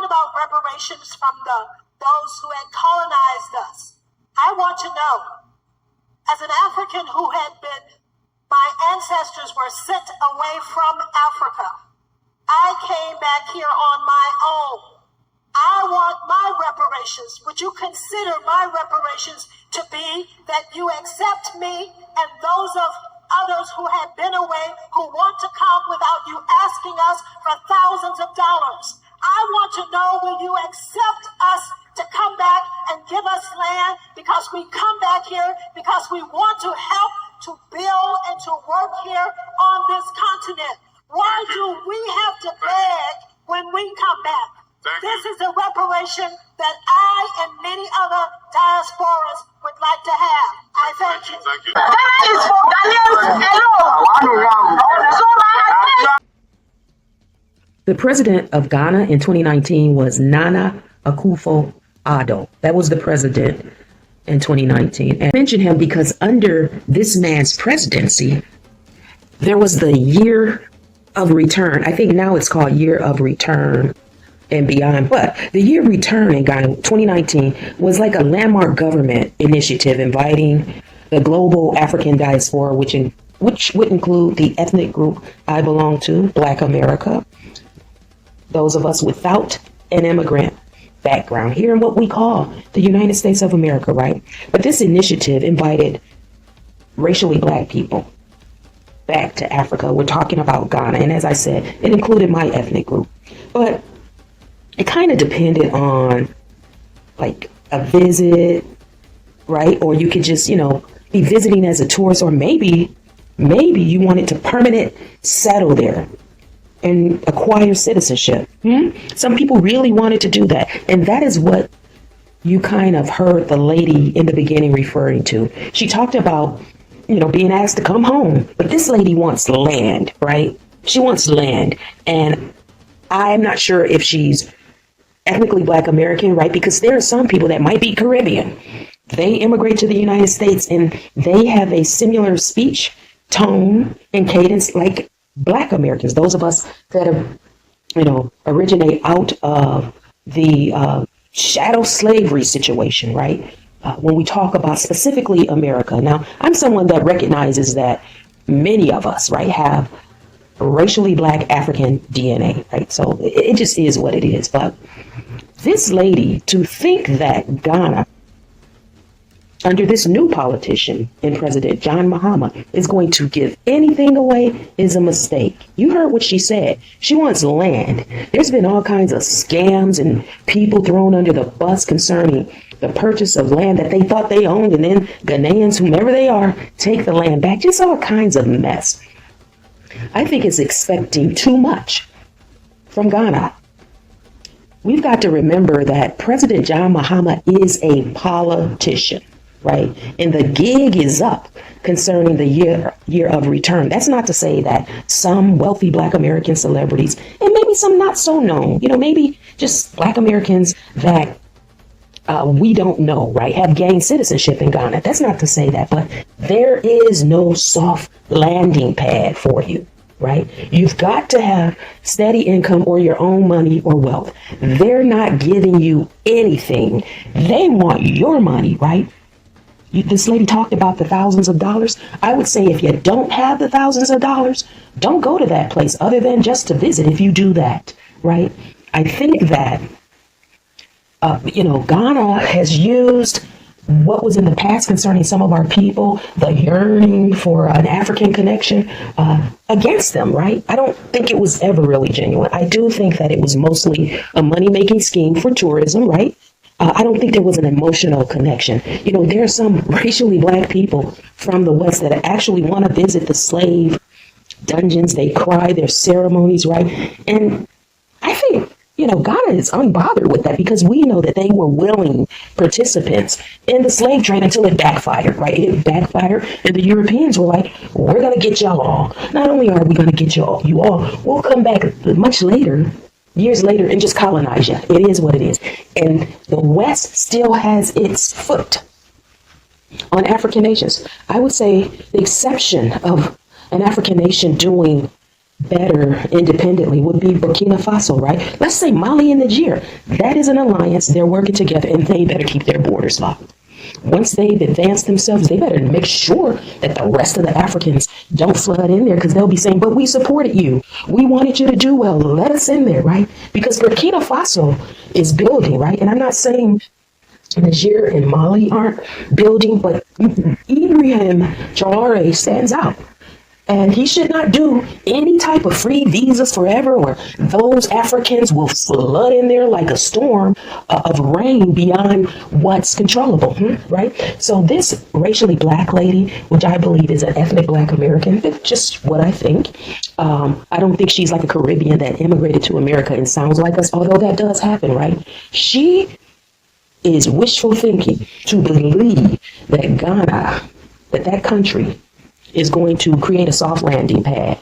about reparations from those who had colonized us. I want to know, as an African who had been, my ancestors were sent away from Africa. I came back here on my own. I want my reparations. Would you consider my reparations to be that you accept me and those of others who have been away, who want to come without you asking us for thousands of dollars? I want to know, will you accept us to come back and give us land, because we come back here because we want to help to build and to work here on this continent? Why do we have to beg when we come back? This is a reparation that I and many other diasporas would like to have. I thank you. Thank you. Ghana is for Ghanaians alone. The president of Ghana in 2019 was Nana Akufo-Addo. That was the president in 2019. And I mention him because under this man's presidency, there was the year of return. I think now it's called year of return and beyond. But the year of return in Ghana 2019 was like a landmark government initiative inviting the global African diaspora, which would include the ethnic group I belong to, Black America, those of us without an immigrant background here in what we call the United States of America, right? But this initiative invited racially Black people back to Africa. We're talking about Ghana. And as I said, it included my ethnic group. But it kind of depended on like a visit, right? Or you could just, be visiting as a tourist, or maybe you wanted to permanent settle there and acquire citizenship. Some people really wanted to do that. And that is what you kind of heard the lady in the beginning referring to. She talked about, being asked to come home. But this lady wants land, right? She wants land. And I'm not sure if she's ethnically Black American, right? Because there are some people that might be Caribbean. They immigrate to the United States and they have a similar speech, tone, and cadence like Black Americans, those of us that have, originate out of the shadow slavery situation, right? When we talk about specifically America. Now, I'm someone that recognizes that many of us, right, have racially Black African DNA, right? So it just is what it is. But this lady, to think that Ghana, under this new politician and President John Mahama, is going to give anything away is a mistake. You heard what she said. She wants land. There's been all kinds of scams and people thrown under the bus concerning the purchase of land that they thought they owned, and then Ghanaians, whomever they are, take the land back. Just all kinds of mess. I think it's expecting too much from Ghana. We've got to remember that President John Mahama is a politician, right? And the gig is up concerning the year of return. That's not to say that some wealthy Black American celebrities, and maybe some not so known, maybe just Black Americans that we don't know, right, have gained citizenship in Ghana. That's not to say that, but there is no soft landing pad for you, right? You've got to have steady income or your own money or wealth. They're not giving you anything. They want your money, right? This lady talked about the thousands of dollars. I would say if you don't have the thousands of dollars, don't go to that place other than just to visit if you do that, right? I think that Ghana has used what was in the past concerning some of our people, the yearning for an African connection, against them, right? I don't think it was ever really genuine. I do think that it was mostly a money-making scheme for tourism, right? I don't think there was an emotional connection. There are some racially Black people from the West that actually want to visit the slave dungeons. They cry, their ceremonies, right? And I think Ghana is unbothered with that because we know that they were willing participants in the slave trade until it backfired, right? It backfired, and the Europeans were like, we're going to get y'all all. Not only are we going to get you all, we'll come back much later, years later, and just colonize you. It is what it is. And the West still has its foot on African nations. I would say the exception of an African nation doing better independently would be Burkina Faso, right? Let's say Mali and Niger. That is an alliance. They're working together, and they better keep their borders locked. Once they've advanced themselves, they better make sure that the rest of the Africans don't flood in there, because they'll be saying, but we supported you. We wanted you to do well. Let us in there, right? Because Burkina Faso is building, right? And I'm not saying Niger and Mali aren't building, but Ibrahim Traore stands out. And he should not do any type of free visas forever, or those Africans will flood in there like a storm of rain beyond what's controllable, right? So this racially black lady, which I believe is an ethnic black American, that's just what I think. I don't think she's like a Caribbean that immigrated to America and sounds like us, although that does happen, right? She is wishful thinking to believe that Ghana, that country, is going to create a soft landing pad,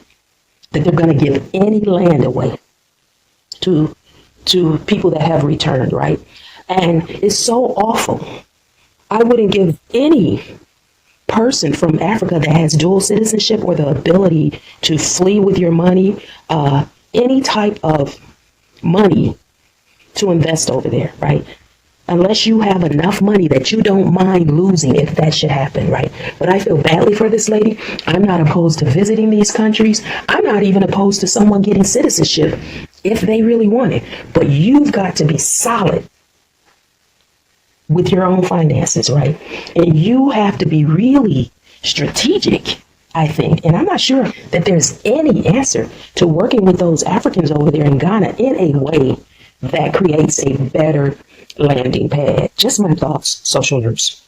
that they're going to give any land away to people that have returned, right? And it's so awful. I wouldn't give any person from Africa that has dual citizenship or the ability to flee with your money, any type of money to invest over there, right? Unless you have enough money that you don't mind losing if that should happen, right? But I feel badly for this lady. I'm not opposed to visiting these countries. I'm not even opposed to someone getting citizenship if they really want it. But you've got to be solid with your own finances, right? And you have to be really strategic, I think. And I'm not sure that there's any answer to working with those Africans over there in Ghana in a way that creates a better landing pad. Just my thoughts, Social Nurse.